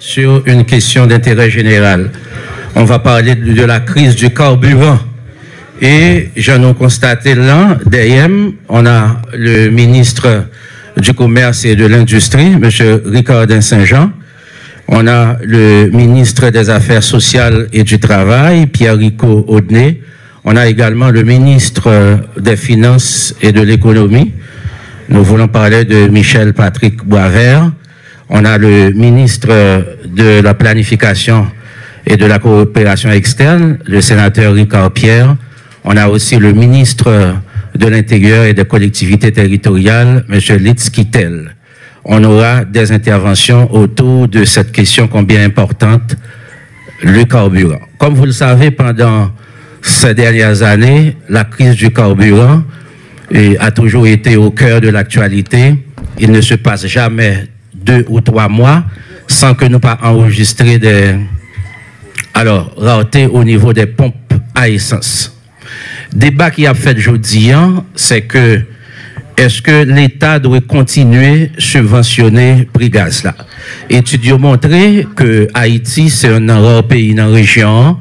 sur une question d'intérêt général. On va parler de la crise du carburant. Et j'en ai constaté là, derrière, on a le ministre du Commerce et de l'Industrie, M. Ricardin Saint-Jean. On a le ministre des Affaires sociales et du Travail, Pierre-Rico Audenay. On a également le ministre des Finances et de l'Économie. Nous voulons parler de Michel Patrick Boisvert. On a le ministre de la Planification et de la Coopération externe, le sénateur Ricard Pierre. On a aussi le ministre de l'Intérieur et des collectivités territoriales, M. Litz Kittel. On aura des interventions autour de cette question combien importante, le carburant. Comme vous le savez, pendant ces dernières années, la crise du carburant a toujours été au cœur de l'actualité. Il ne se passe jamais 2 ou 3 mois sans que nous pas enregistrer des raretés au niveau des pompes à essence. Débat qui a fait aujourd'hui, c'est que est-ce que l'État doit continuer à subventionner prix gaz là? Études ont montré que Haïti, c'est un rare pays dans la région,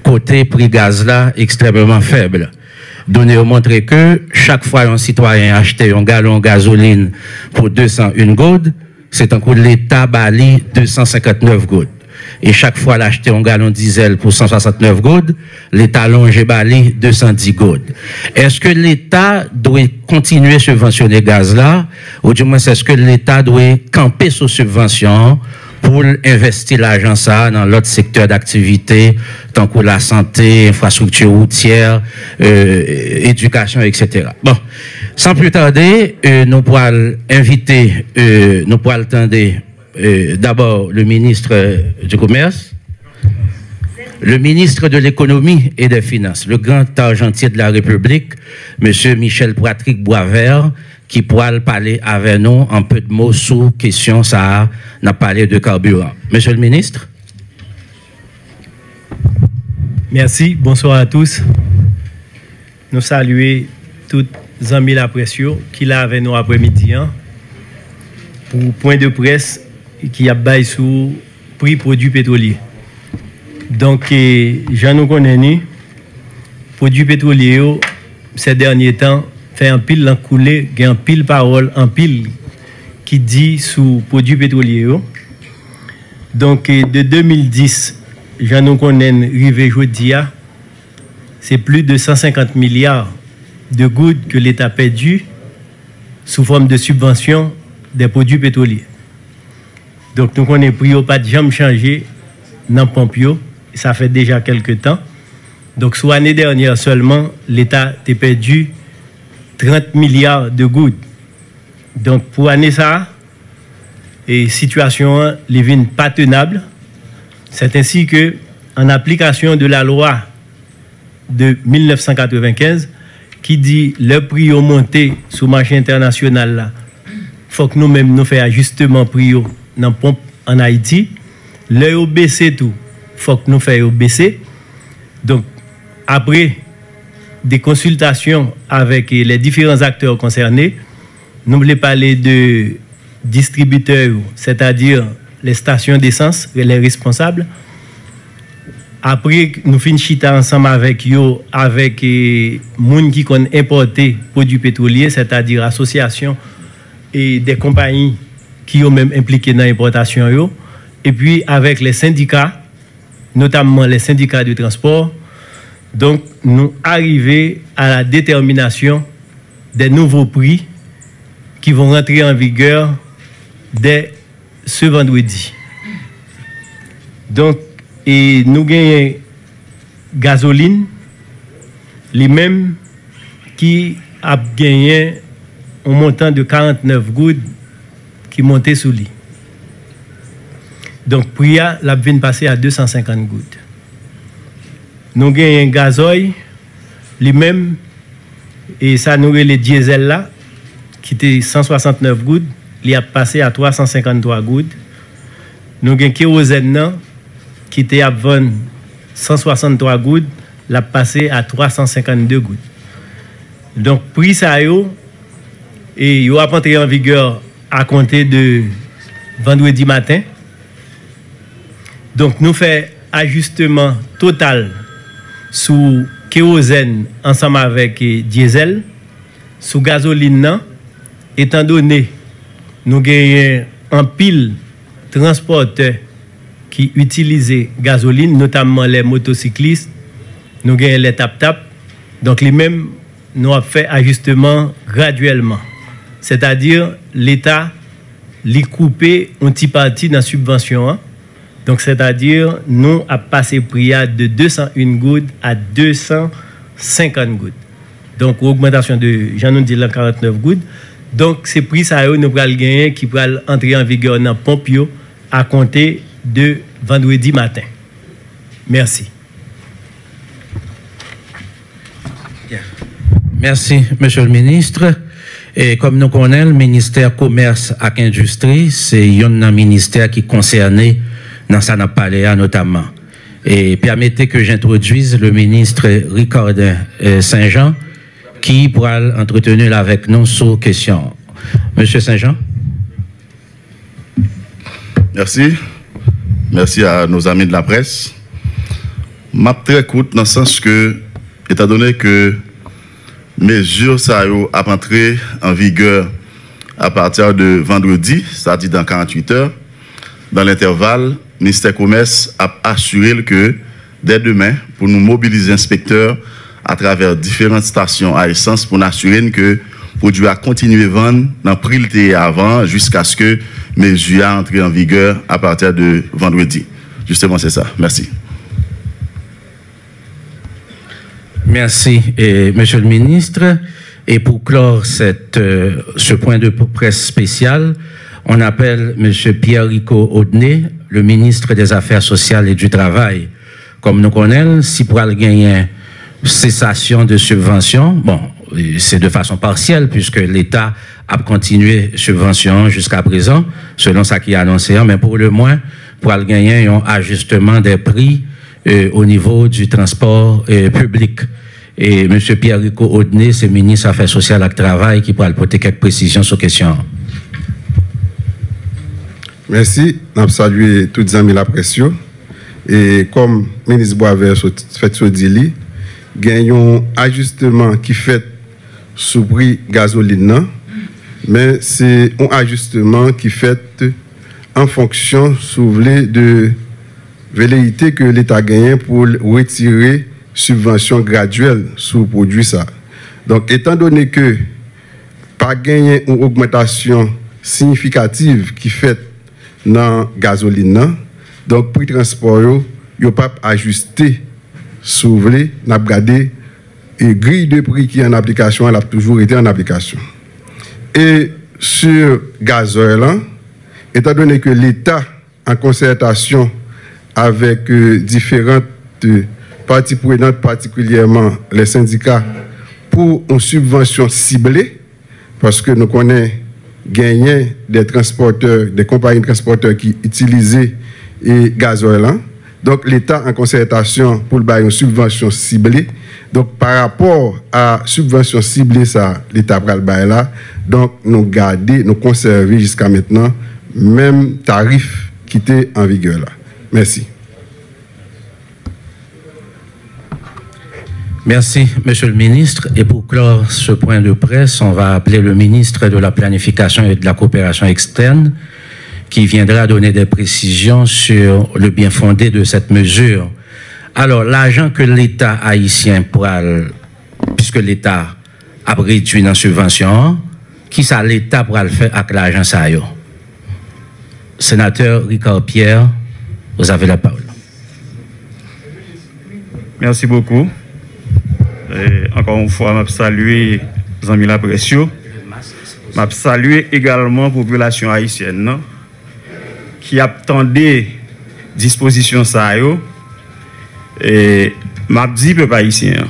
côté prix gaz là extrêmement faible. Données ont montré que chaque fois un citoyen achète un gallon de gasoline pour 201 gouttes, c'est un coût de l'État bali 259 gouttes. Et chaque fois l'acheter un gallon de diesel pour 169 gouttes, l'État longe bali 210 gouttes. Est-ce que l'État doit continuer à subventionner gaz là, ou du moins est-ce que l'État doit camper sous subvention pour investir l'argent ça dans l'autre secteur d'activité, tant que la santé, infrastructure routière, éducation, etc. Bon, sans plus tarder, nous pourrons inviter, nous pourrons attendre d'abord le ministre du Commerce, le ministre de l'Économie et des Finances, le grand argentier de la République, M. Michel Patrick Boisvert, qui pourra parler avec nous un peu de mots sur question ça n'a parlé de carburant. Monsieur le ministre. Merci, bonsoir à tous. Nous saluons tous les amis de la presse qui là avec nous après-midi pour point de presse qui a baillé sur prix produits pétroliers. Donc, j'en nous connais, produits pétroliers, ces derniers temps, fait un pile l'encoulé, il y a un pile parole, un pile qui dit sous produits pétroliers. Donc, de 2010, j'en nous connais, rivé jeudi, c'est plus de 150 milliards de gouttes que l'État a perdu sous forme de subvention des produits pétroliers. Donc, nous connaissons pris au pas de jamais changé dans le Pompio. Ça fait déjà quelques temps. Donc, sur l'année dernière seulement, l'État a perdu 30 milliards de gouttes. Donc, pour l'année ça, et situation n'est pas tenable. C'est ainsi que, en application de la loi de 1995, qui dit le prix au monté sur le marché international, là, faut que nous-mêmes nous fassions ajustement prix dans pompe en Haïti. Le baissé tout, faut que nous fassions baisser. Donc, après des consultations avec les différents acteurs concernés, nous voulons parler de distributeurs, c'est-à-dire les stations d'essence, les responsables. Après, nous finissons ensemble avec eux, avec les gens qui ont importé produits pétroliers, c'est-à-dire associations et des compagnies qui ont même impliqué dans l'importation, et puis avec les syndicats, notamment les syndicats de transport. Donc, nous arrivons à la détermination des nouveaux prix qui vont rentrer en vigueur dès ce vendredi. Donc, et nous gagnons gasoline, les mêmes qui a gagné un montant de 49 gouttes qui montait sous lit. Donc, prix la vient passer à 250 gouttes. Nous gagnons un gazoil, les mêmes, et ça nous les diesel là, qui était 169 gouttes, il a passé à 353 gouttes. Nous gagnons kérosène qui était à 163 gouttes, l'a passé à 352 gouttes. Donc, prix ça et il va entrer en vigueur à compter de vendredi matin. Donc nous faisons ajustement total sous kérosène ensemble avec diesel, sous gasoline, non, étant donné nous gagnons en pile transporteurs qui utilisent gasoline, notamment les motocyclistes, nous gagnons les tap-tap. Donc les mêmes, nous avons fait ajustement graduellement. C'est-à-dire l'État les coupé une petite partie dans la subvention. Hein? Donc c'est-à-dire nous avons passé prix de 201 gouttes à 250 gouttes. Donc augmentation de, j'en ai dit là, 49 gouttes. Donc ces prix ça nous allons gagner qui va entrer en vigueur dans Pompio à compter de vendredi matin. Merci. Merci, Monsieur le Ministre. Et comme nous connaissons, le ministère Commerce et Industrie, c'est un ministère qui est concerné dans ça n'a parlé notamment. Et permettez que j'introduise le ministre Ricardin Saint-Jean qui pourra entretenir avec nous sur question. Monsieur Saint-Jean. Merci. Merci à nos amis de la presse. Je suis très court dans le sens que, étant donné que mesures ça a entré en vigueur à partir de vendredi, c'est-à-dire dans 48 heures, dans l'intervalle, le ministère du Commerce a assuré que dès demain, pour nous mobiliser inspecteurs à travers différentes stations à essence pour nous assurer que le produit a continué à vendre dans le prix le avant jusqu'à ce que mesures entrent en vigueur à partir de vendredi. Justement, c'est ça. Merci. Merci, Monsieur le Ministre. Et pour clore ce point de presse spécial, on appelle Monsieur Pierre-Rico Audenay, le ministre des Affaires sociales et du Travail. Comme nous connaissons, si pour gagner cessation de subvention, bon, c'est de façon partielle puisque l'État a continué subvention jusqu'à présent, selon ce qui est annoncé, mais pour le moins, pour gagner un ajustement des prix au niveau du transport public. Et M. Pierre-Rico Audenay, c'est ministre des Affaires sociales et du Travail, qui pourra apporter quelques précisions sur la question. Merci. Nous saluons tous les amis de la presse. Et comme le ministre Boisvert fait ce dit, il y a un ajustement qui fait sous prix gasoline, mais c'est un ajustement qui fait en fonction, de velléité que l'État gagne pour retirer subvention graduelle sur le produit ça. Donc, étant donné que pas gagner une augmentation significative qui fait dans la gasoline, donc prix transport, il n'y a pas ajusté sous le n'a regardé et grille de prix qui est en application, elle a toujours été en application. Et sur gasoil, étant donné que l'État, en concertation avec différentes parties prenantes, particulièrement les syndicats, pour une subvention ciblée, parce que nous connaissons gagner des transporteurs, des compagnies de transporteurs qui utilisaient et gasoil. Donc l'État en concertation pour le une subvention ciblée. Donc par rapport à subvention ciblée ça l'État pral bail là. Donc nous garder, nous conserver jusqu'à maintenant même tarif qui était en vigueur là. Merci. Merci, Monsieur le Ministre. Et pour clore ce point de presse, on va appeler le ministre de la Planification et de la Coopération externe qui viendra donner des précisions sur le bien fondé de cette mesure. Alors, l'argent que l'État haïtien pourra, puisque l'État a réduit dans la subvention, qui ça l'État pourra le faire avec l'argent ça yo? Sénateur Ricard Pierre, vous avez la parole. Merci beaucoup. Et encore une fois, je salue les amis de la presse. Je salue également la population haïtienne qui attendait disposition ça. Et je dis peuple haïtien,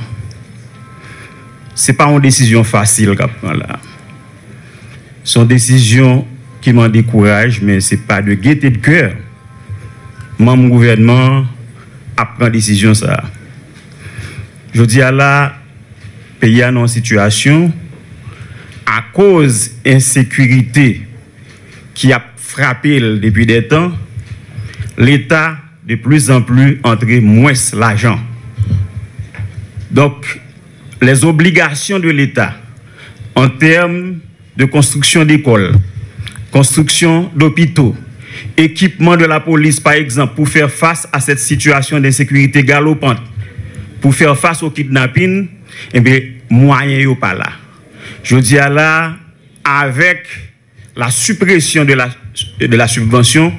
ce n'est pas une décision facile. C'est une décision qui m'en décourage, mais ce n'est pas de gaieté de cœur. Mon gouvernement a pris une décision ça. Je dis à la pays en situation à cause de l'insécurité qui a frappé depuis des temps, l'État de plus en plus entrer moins l'argent. Donc, les obligations de l'État en termes de construction d'écoles, construction d'hôpitaux, équipement de la police, par exemple, pour faire face à cette situation d'insécurité galopante, pour faire face au kidnapping, eh bien, moyens sont pas là. Je dis à là, avec la suppression de la subvention,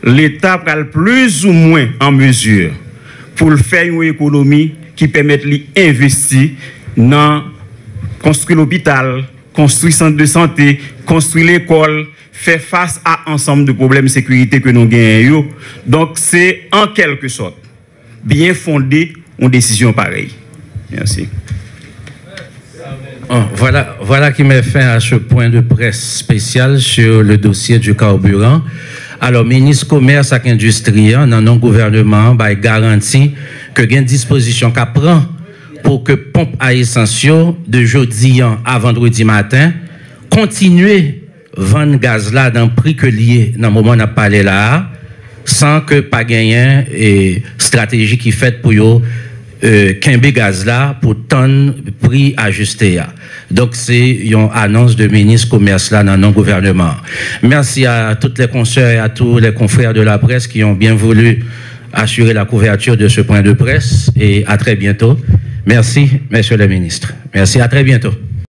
l'État prend plus ou moins en mesure pour faire une économie qui permette d'investir dans construire l'hôpital, construire centre de santé, construire l'école, faire face à ensemble de problèmes de sécurité que nous gagnons. Donc, c'est en quelque sorte bien fondé une décision pareille. Merci. Voilà qui met fin à ce point de presse spécial sur le dossier du carburant. Alors, ministre Commerce et Industrie, dans nos gouvernements, garantit que il y a une disposition qu'à prend pour que pompe à essence de jeudi à vendredi matin continuer vendre gaz là dans le prix que lié dans le moment où on a parlé là, sans que pas gagner et stratégie qui fait pour yo Kembe gaz là pour ton prix ajusté. Donc c'est une annonce de ministre commerce là dans nos gouvernement. Merci à toutes les consoeurs et à tous les confrères de la presse qui ont bien voulu assurer la couverture de ce point de presse et à très bientôt. Merci, messieurs les ministres. Merci, à très bientôt.